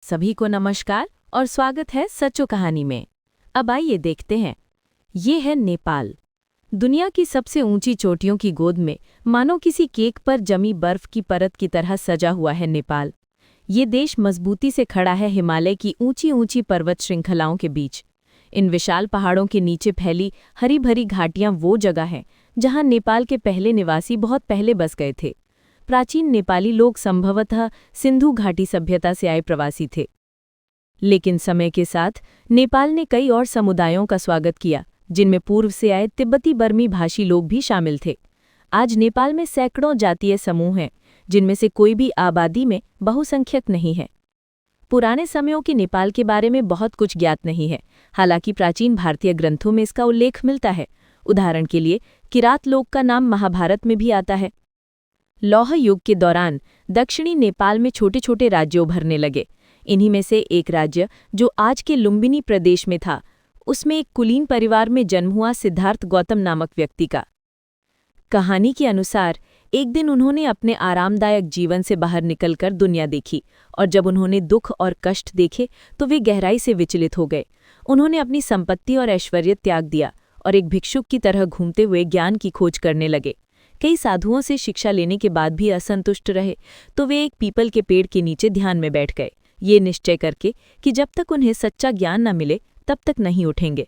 सभी को नमस्कार और स्वागत है सच्चो कहानी में। अब आइए देखते हैं। ये है नेपाल। दुनिया की सबसे ऊंची चोटियों की गोद में मानो किसी केक पर जमी बर्फ की परत की तरह सजा हुआ है नेपाल। ये देश मजबूती से खड़ा है हिमालय की ऊंची ऊंची पर्वत श्रृंखलाओं के बीच। इन विशाल पहाड़ों के नीचे फैली हरी भरी घाटियां वो जगह हैं जहां नेपाल के पहले निवासी बहुत पहले बस गए थे। प्राचीन नेपाली लोग संभवतः सिंधु घाटी सभ्यता से आए प्रवासी थे। लेकिन समय के साथ नेपाल ने कई और समुदायों का स्वागत किया, जिनमें पूर्व से आए तिब्बती बर्मी भाषी लोग भी शामिल थे। आज नेपाल में सैकड़ों जातीय समूह हैं, जिनमें से कोई भी आबादी में बहुसंख्यक नहीं है। पुराने समयों के नेपाल के बारे में बहुत कुछ ज्ञात नहीं है, हालांकि प्राचीन भारतीय ग्रंथों में इसका उल्लेख मिलता है। उदाहरण के लिए किरात लोक का नाम महाभारत में भी आता है। लौह युग के दौरान दक्षिणी नेपाल में छोटे छोटे राज्य उभरने लगे। इन्हीं में से एक राज्य जो आज के लुम्बिनी प्रदेश में था, उसमें एक कुलीन परिवार में जन्म हुआ सिद्धार्थ गौतम नामक व्यक्ति का। कहानी के अनुसार एक दिन उन्होंने अपने आरामदायक जीवन से बाहर निकलकर दुनिया देखी, और जब उन्होंने दुख और कष्ट देखे तो वे गहराई से विचलित हो गए। उन्होंने अपनी संपत्ति और ऐश्वर्य त्याग दिया और एक भिक्षुक की तरह घूमते हुए ज्ञान की खोज करने लगे। कई साधुओं से शिक्षा लेने के बाद भी असंतुष्ट रहे तो वे एक पीपल के पेड़ के नीचे ध्यान में बैठ गए, ये निश्चय करके कि जब तक उन्हें सच्चा ज्ञान न मिले तब तक नहीं उठेंगे।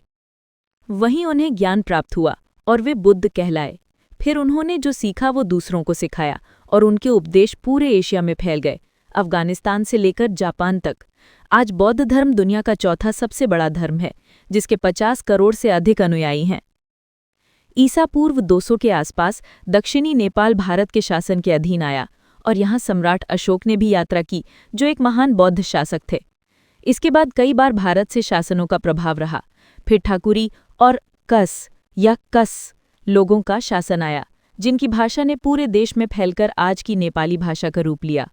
वहीं उन्हें ज्ञान प्राप्त हुआ और वे बुद्ध कहलाए। फिर उन्होंने जो सीखा वो दूसरों को सिखाया और उनके उपदेश पूरे एशिया में फैल गए, अफगानिस्तान से लेकर जापान तक। आज बौद्ध धर्म दुनिया का चौथा सबसे बड़ा धर्म है, जिसके 50 करोड़ से अधिक अनुयायी हैं। ईसा पूर्व 200 के आसपास दक्षिणी नेपाल भारत के शासन के अधीन आया और यहाँ सम्राट अशोक ने भी यात्रा की, जो एक महान बौद्ध शासक थे। इसके बाद कई बार भारत से शासनों का प्रभाव रहा। फिर ठाकुरी और कस लोगों का शासन आया, जिनकी भाषा ने पूरे देश में फैलकर आज की नेपाली भाषा का रूप लिया,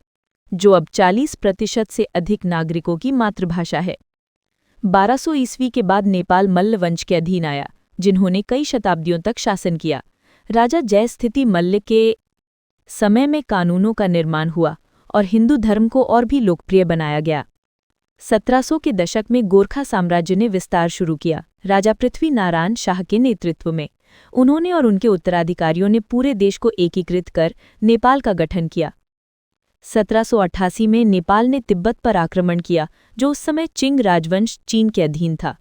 जो अब 40% से अधिक नागरिकों की मातृभाषा है। 1200 ईस्वी के बाद नेपाल मल्ल वंश के अधीन आया, जिन्होंने कई शताब्दियों तक शासन किया। राजा जयस्थिति मल्ल के समय में कानूनों का निर्माण हुआ और हिंदू धर्म को और भी लोकप्रिय बनाया गया। 1700 के दशक में गोरखा साम्राज्य ने विस्तार शुरू किया, राजा पृथ्वी नारायण शाह के नेतृत्व में। उन्होंने और उनके उत्तराधिकारियों ने पूरे देश को एकीकृत कर नेपाल का गठन किया। 1788 में नेपाल ने तिब्बत पर आक्रमण किया, जो उस समय चिंग राजवंश चीन के अधीन था।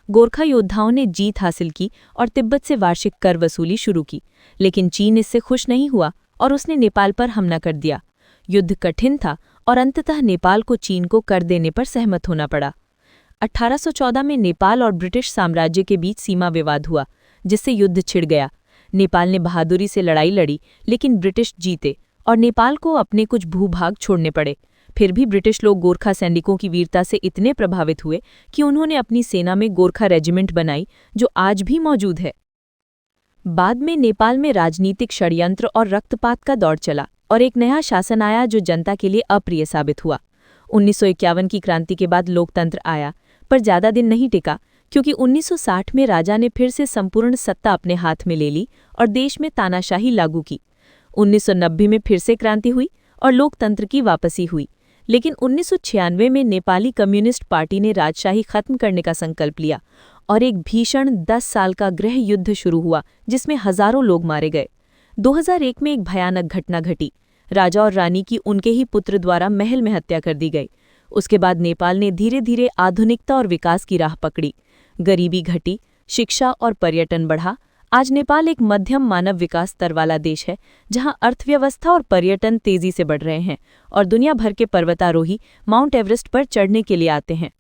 गोरखा योद्धाओं ने जीत हासिल की और तिब्बत से वार्षिक कर वसूली शुरू की, लेकिन चीन इससे खुश नहीं हुआ और उसने नेपाल पर हमला कर दिया। युद्ध कठिन था और अंततः नेपाल को चीन को कर देने पर सहमत होना पड़ा। 1814 में नेपाल और ब्रिटिश साम्राज्य के बीच सीमा विवाद हुआ, जिससे युद्ध छिड़ गया। नेपाल ने बहादुरी से लड़ाई लड़ी, लेकिन ब्रिटिश जीते और नेपाल को अपने कुछ भूभाग छोड़ने पड़े। फिर भी ब्रिटिश लोग गोरखा सैनिकों की वीरता से इतने प्रभावित हुए कि उन्होंने अपनी सेना में गोरखा रेजिमेंट बनाई, जो आज भी मौजूद है। बाद में नेपाल में राजनीतिक षड्यंत्र और रक्तपात का दौर चला और एक नया शासन आया जो जनता के लिए अप्रिय साबित हुआ। 1951 की क्रांति के बाद लोकतंत्र आया, पर ज्यादा दिन नहीं टिका, क्योंकि 1960 में राजा ने फिर से संपूर्ण सत्ता अपने हाथ में ले ली और देश में तानाशाही लागू की। 1990 में फिर से क्रांति हुई और लोकतंत्र की वापसी हुई, लेकिन 1996 में नेपाली कम्युनिस्ट पार्टी ने राजशाही खत्म करने का संकल्प लिया और एक भीषण 10 साल का गृह युद्ध शुरू हुआ, जिसमें हजारों लोग मारे गए। 2001 में एक भयानक घटना घटी। राजा और रानी की उनके ही पुत्र द्वारा महल में हत्या कर दी गई। उसके बाद नेपाल ने धीरे धीरे आधुनिकता और विकास की राह पकड़ी। गरीबी घटी, शिक्षा और पर्यटन बढ़ा। आज नेपाल एक मध्यम मानव विकास स्तर वाला देश है, जहां अर्थव्यवस्था और पर्यटन तेजी से बढ़ रहे हैं और दुनिया भर के पर्वतारोही माउंट एवरेस्ट पर चढ़ने के लिए आते हैं।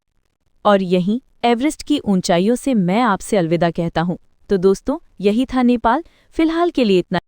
और यहीं एवरेस्ट की ऊंचाइयों से मैं आपसे अलविदा कहता हूं। तो दोस्तों, यही था नेपाल। फिलहाल के लिए इतना।